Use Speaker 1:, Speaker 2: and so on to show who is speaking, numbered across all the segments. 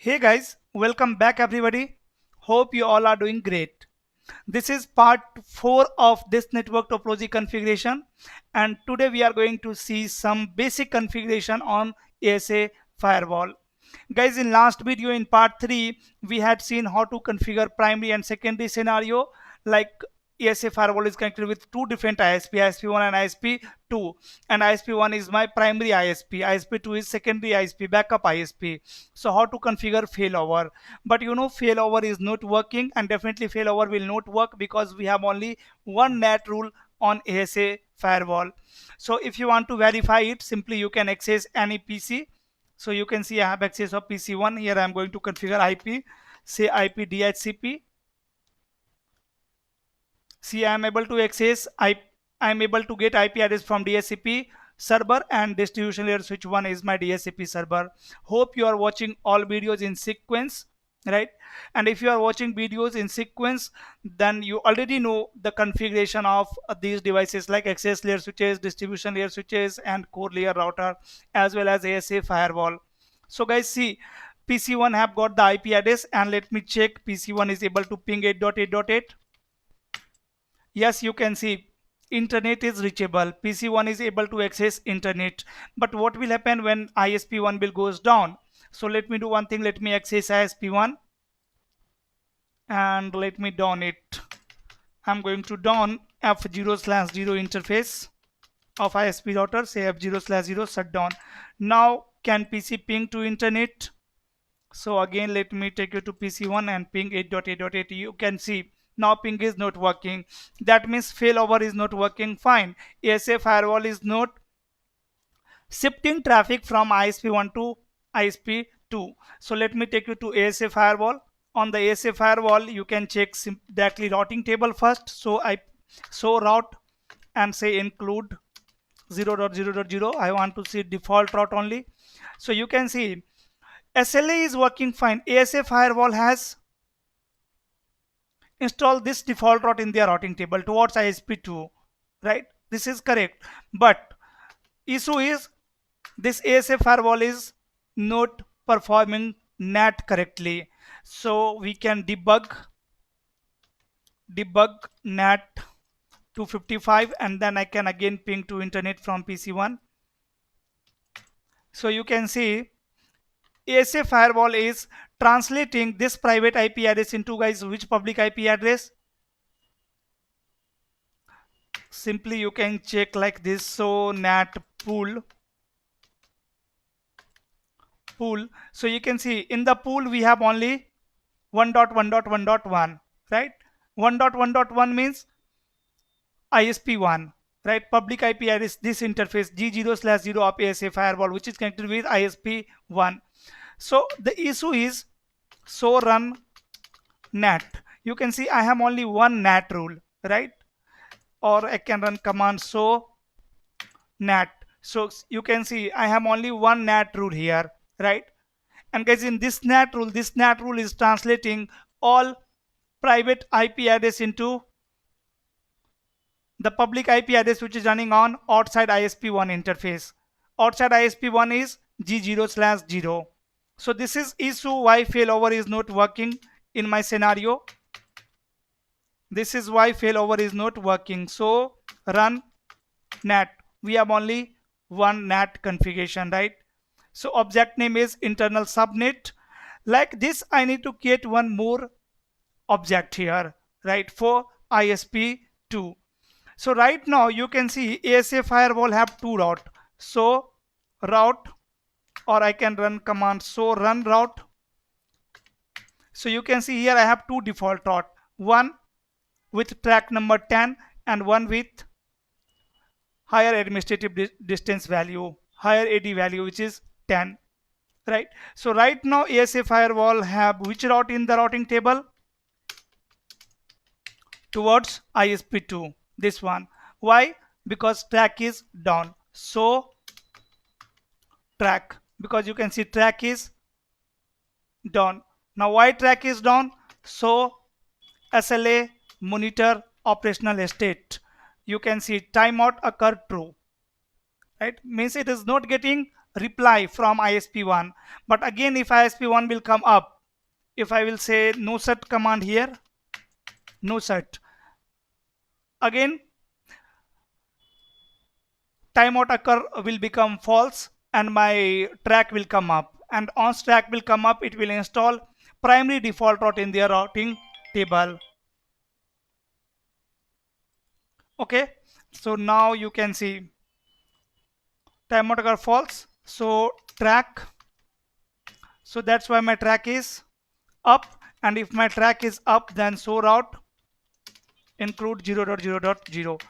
Speaker 1: Hey guys, welcome back everybody. Hope you all are doing great. This is part 4 of this network topology configuration, and today we are going to see some basic configuration on ASA Firewall. Guys, in last video in part 3 we had seen how to configure primary and secondary scenario, like ASA Firewall is connected with two different ISP, ISP1 and ISP2, and ISP1 is my primary ISP, ISP2 is secondary ISP, backup ISP. So how to configure failover? But failover is not working, and definitely failover will not work because we have only one NAT rule on ASA Firewall. So if you want to verify it, simply you can access any PC. So you can see I have access of PC1. Here I am going to configure IP, say IP DHCP. See, I am able to access I am able to get IP address from DHCP server, and distribution layer switch 1 is my DHCP server. Hope you are watching all videos in sequence, right? And if you are watching videos in sequence, then you already know the configuration of these devices like access layer switches, distribution layer switches, and core layer router, as well as ASA firewall. So guys, see, PC1 have got the IP address, and let me check. PC1 is able to ping 8.8.8. Yes, you can see internet is reachable. PC1 is able to access internet. But what will happen when ISP1 will goes down? So let me do one thing. Let me access ISP1 and let me down it. I'm going to down F0/0 interface of ISP router, say F0/0 shutdown. Now can PC ping to internet? So again, let me take you to PC1 and ping 8.8.8. You can see now ping is not working. That means failover is not working fine. ASA firewall is not shifting traffic from ISP1 to ISP2. So let me take you to ASA firewall. On the ASA firewall, you can check directly routing table first. So I route and say include 0.0.0. I want to see default route only. So you can see SLA is working fine. ASA firewall has installed this default route in their routing table towards ISP2, right? This is correct. But issue is this ASA firewall is not performing NAT correctly. So we can debug NAT 255, and then I can again ping to internet from PC1. So you can see ASA firewall is translating this private IP address into, guys, which public IP address? Simply you can check like this. So NAT pool. So you can see in the pool we have only 1.1.1.1, right? 1.1.1 means ISP1, right? Public IP address, this interface G0/0 of ASA firewall, which is connected with ISP1. So the issue is so run NAT. You can see I have only one NAT rule, right? Or I can run command so NAT. So you can see I have only one NAT rule here, right? And guys, in this NAT rule is translating all private IP address into the public IP address which is running on outside ISP1 interface. Outside ISP1 is G0/0. So this is issue why failover is not working in my scenario. This is why failover is not working. So run NAT. We have only one NAT configuration, right? So object name is internal subnet. Like this, I need to create one more object here, right, for ISP2. So right now you can see ASA firewall have two route. So route, or I can run command so run route. So you can see here I have two default route, one with track number 10 and one with higher administrative distance value, higher AD value, which is 10, right? So right now ASA firewall have which route in the routing table? Towards ISP2, this one. Why? Because track is down. So track, because you can see track is down. Now why track is down? So SLA monitor operational state. You can see timeout occur true, right? Means it is not getting reply from ISP1. But again, if ISP1 will come up, if I will say no set command here, no set, again timeout occur will become false and my track will come up, and once track will come up, it will install primary default route in their routing table. Okay, so now you can see timeout occur false, so track, so that's why my track is up, and if my track is up, then so route include 0.0.0.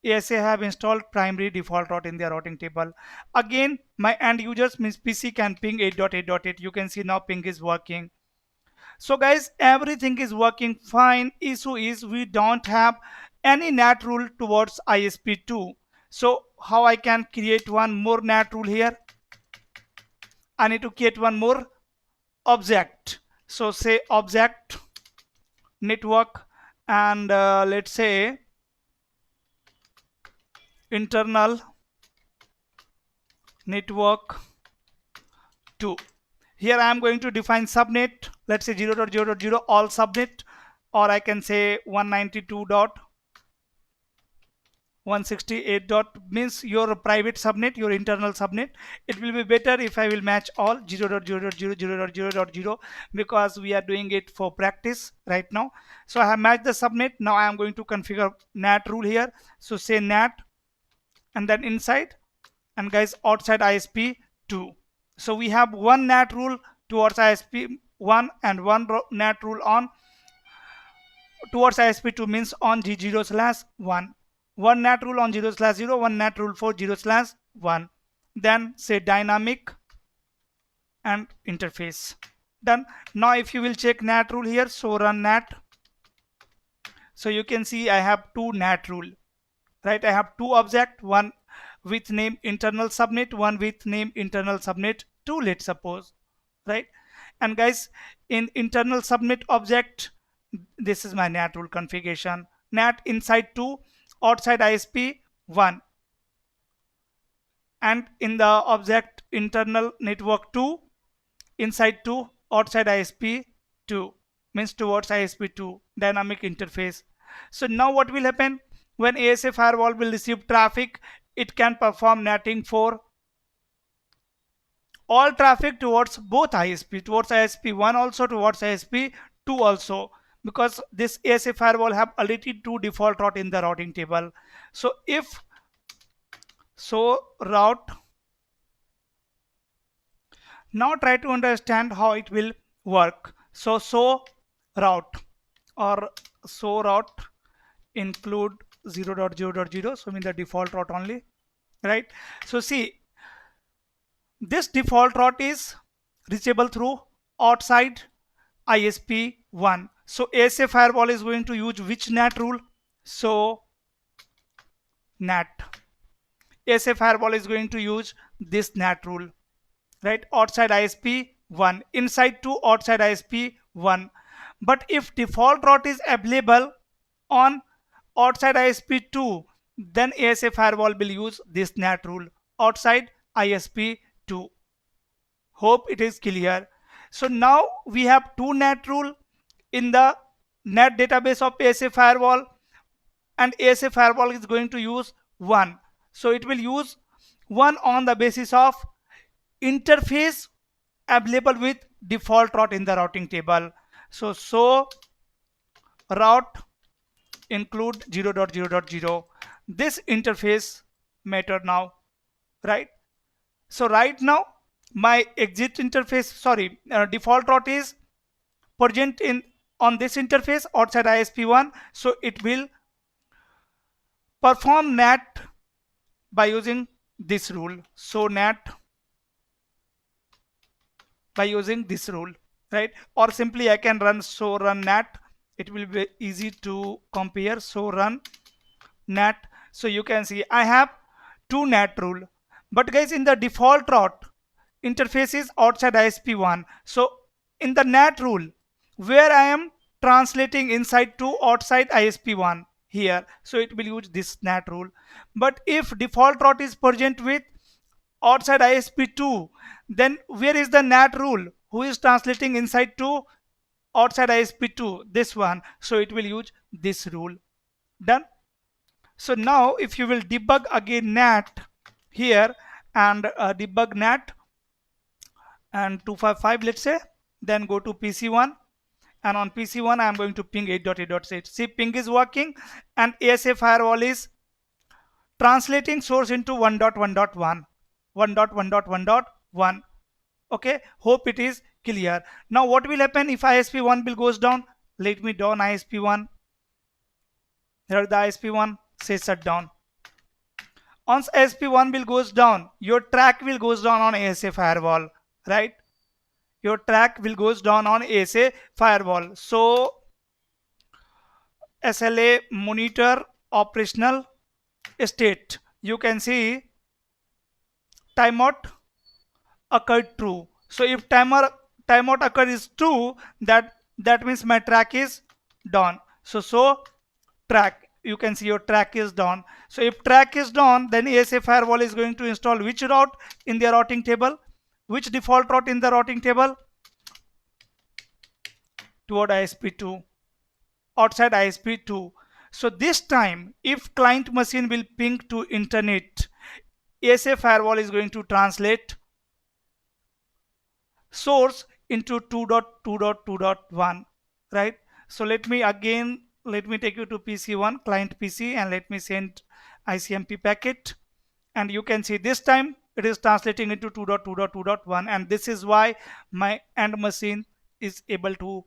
Speaker 1: ASA have installed primary default route in their routing table. Again, my end users means PC can ping 8.8.8. You can see now ping is working. So guys, everything is working fine. Issue is we don't have any NAT rule towards ISP2. So how I can create one more NAT rule here? I need to create one more object. So say object network, and let's say internal network 2. Here I am going to define subnet, let's say 0.0.0 all subnet, or I can say 192.168. Means your private subnet, your internal subnet. It will be better if I will match all 0.0.0.0.0.0 because we are doing it for practice right now. So I have matched the subnet. Now I am going to configure NAT rule here. So say NAT and then inside, and guys outside ISP2. So we have one NAT rule towards ISP1 and one NAT rule on towards ISP2, means on G0/1. One NAT rule on 0/0, one NAT rule for 0/1. Then say dynamic and interface. Done. Now if you will check NAT rule here, so run NAT. So you can see I have two NAT rule, right? I have two object, one with name internal subnet, one with name internal subnet 2, let's suppose, right? And guys, in internal subnet object, this is my NAT rule configuration. NAT inside 2, outside ISP 1, and in the object internal network 2, inside 2, outside ISP 2, means towards ISP 2, dynamic interface. So now what will happen? When ASA firewall will receive traffic, it can perform NATing for all traffic towards both ISP, towards ISP1 also, towards ISP2 also, because this ASA firewall have already two default route in the routing table. So if so route, now try to understand how it will work. So route or so route include 0.0.0, so mean the default route only, right? So see, this default route is reachable through outside ISP1. So ASA firewall is going to use which NAT rule? So NAT. ASA firewall is going to use this NAT rule, right? Outside ISP1, inside 2, outside ISP1. But if default route is available on outside ISP2, then ASA firewall will use this NAT rule outside ISP2. Hope it is clear. So now we have two NAT rule in the NAT database of ASA firewall, and ASA firewall is going to use one. So it will use one on the basis of interface available with default route in the routing table. So route include 0.0.0. This interface matter now, right? So right now my exit interface, sorry, default route is present in on this interface outside ISP1. So it will perform NAT by using this rule. So NAT by using this rule, right? Or simply I can run so run NAT. It will be easy to compare. So run NAT. So you can see I have two NAT rule, but guys in the default route interface is outside ISP1. So in the NAT rule where I am translating inside to outside ISP1 here, so it will use this NAT rule. But if default route is present with outside ISP2, then where is the NAT rule? Who is translating inside to outside ISP2? This one. So it will use this rule. Done. So now if you will debug again NAT here and debug NAT and 255, let's say, then go to PC1, and on PC1 I am going to ping 8.8.6. See, ping is working and ASA firewall is translating source into 1.1.1, 1.1.1.1. Okay, hope it is clear. Now what will happen if ISP1 will goes down? Let me down ISP1. Here the ISP1 says shut down. Once ISP1 will goes down, your track will goes down on ASA firewall, right? Your track will goes down on ASA firewall. So SLA monitor operational state. You can see timeout occurred true. So if timeout occur is true, that means my track is down. So track, you can see your track is down. So if track is down, then ASA firewall is going to install which route in the routing table? Which default route in the routing table? Toward ISP2, outside ISP2. So this time, if client machine will ping to internet, ASA firewall is going to translate source into 2.2.2.1, right? So let me take you to PC1, client PC, and let me send ICMP packet, and you can see this time it is translating into 2.2.2.1, and this is why my end machine is able to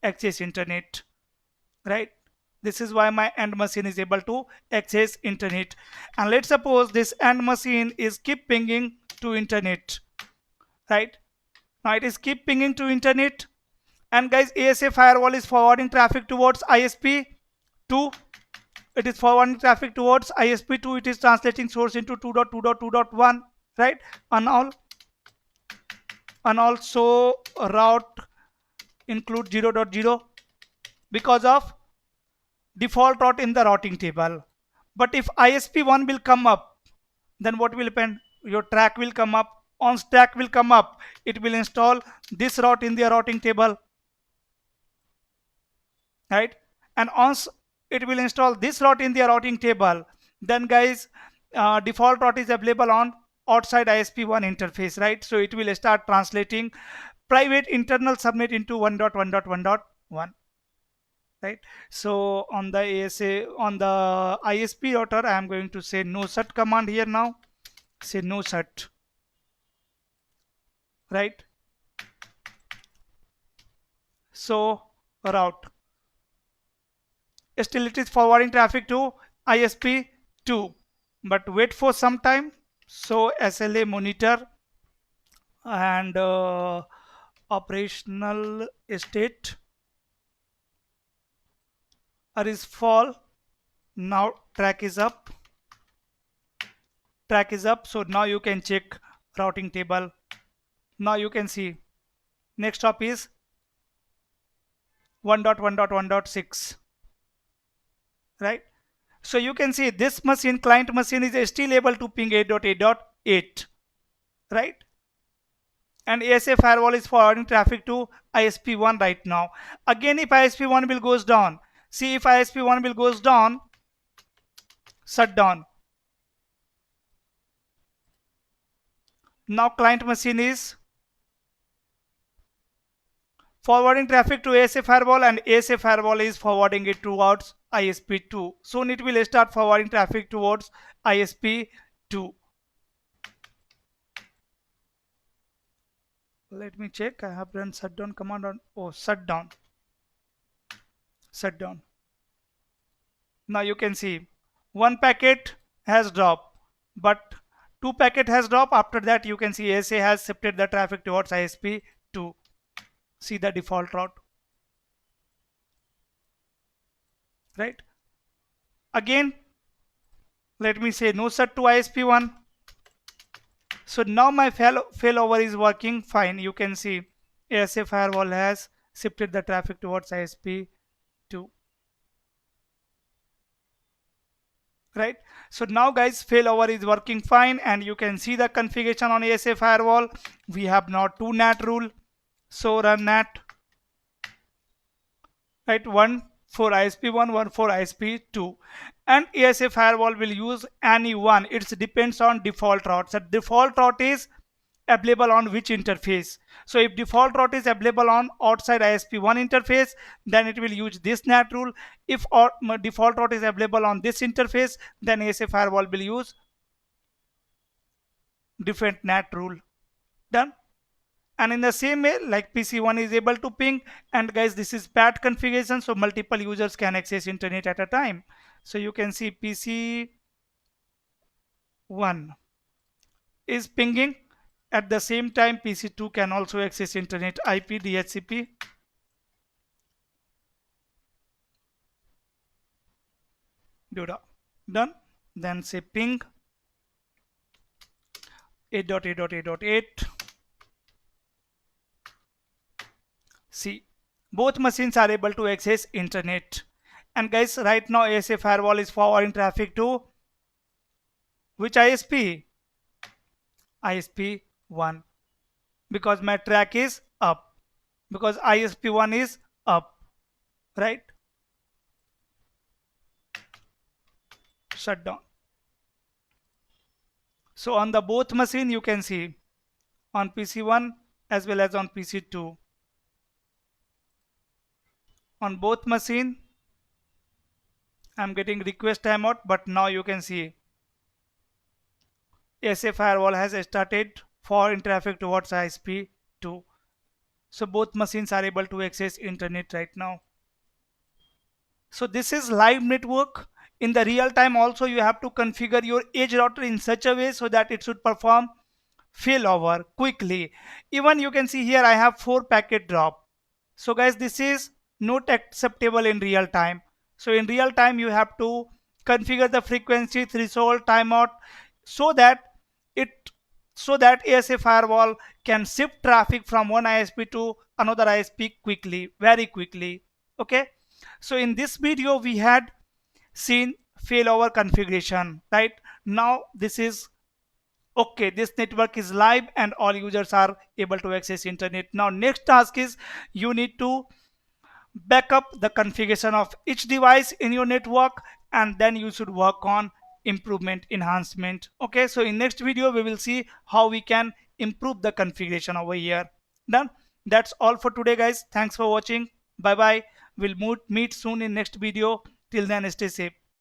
Speaker 1: access internet, right? This is why my end machine is able to access internet. And let's suppose this end machine is keep pinging to internet, right? Now it is keep pinging to internet, and guys, ASA firewall is forwarding traffic towards ISP2. It is forwarding traffic towards ISP2. It is translating source into 2.2.2.1, right? And also route include 0.0 because of default route in the routing table. But if ISP1 will come up, then what will happen? Your track will come up. On stack will come up, it will install this route in the routing table, right? And once it will install this route in the routing table, then guys, default route is available on outside ISP1 interface, right? So it will start translating private internal subnet into 1.1.1.1, right? So on the ASA, on the ISP router, I am going to say no shut command here now. Say no shut, right? So route, still it is forwarding traffic to ISP2, but wait for some time. So SLA monitor and operational state is fall. Now track is up, so now you can check routing table. Now you can see next stop is 1.1.1.6, right? So you can see this machine, client machine, is still able to ping 8.8.8, right? And ASA firewall is forwarding traffic to ISP1 right now. Again, if ISP1 will goes down, see, if ISP1 will goes down, shut down. Now client machine is forwarding traffic to ASA firewall, and ASA firewall is forwarding it towards ISP2. Soon it will start forwarding traffic towards ISP2. Let me check. I have run shutdown command on, oh, shutdown. Now you can see one packet has dropped, but two packet has dropped. After that, you can see ASA has shifted the traffic towards ISP2. See the default route, right? Again, let me say no shut to ISP1. So now my failover is working fine. You can see ASA firewall has shifted the traffic towards ISP2. right? So now guys, failover is working fine, and you can see the configuration on ASA firewall. We have now two NAT rule. So run NAT, right? One for ISP1, one for ISP2, and ASA firewall will use any one. It depends on default route. So default route is available on which interface. So if default route is available on outside ISP1 interface, then it will use this NAT rule. If default route is available on this interface, then ASA firewall will use different NAT rule. Done. And in the same way, like PC1 is able to ping, and guys, this is bad configuration, so multiple users can access internet at a time. So you can see PC1 is pinging. At the same time, PC2 can also access internet. IP DHCP. Done. Then say ping 8.8.8.8. See, both machines are able to access internet. And guys, right now ASA firewall is forwarding traffic to which ISP? ISP1, because my track is up, because ISP1 is up, right? Shut down. So on the both machine, you can see on PC1 as well as on PC2. On both machine, I'm getting request timeout, but now you can see ASA firewall has started forwarding traffic towards ISP2. So both machines are able to access internet right now. So this is live network. In the real time also, you have to configure your edge router in such a way so that it should perform failover quickly. Even you can see here I have 4 packet drop. So guys, this is not acceptable in real time. So in real time you have to configure the frequency, threshold, timeout, so that it so that ASA firewall can shift traffic from one ISP to another ISP quickly, very quickly. Okay. So in this video we had seen failover configuration, right? Now this is okay, this network is live and all users are able to access internet. Now next task is you need to back up the configuration of each device in your network, and then you should work on improvement enhancement. Okay, so in next video we will see how we can improve the configuration over here. Done. That's all for today guys. Thanks for watching. Bye bye. We'll meet soon in next video. Till then, stay safe.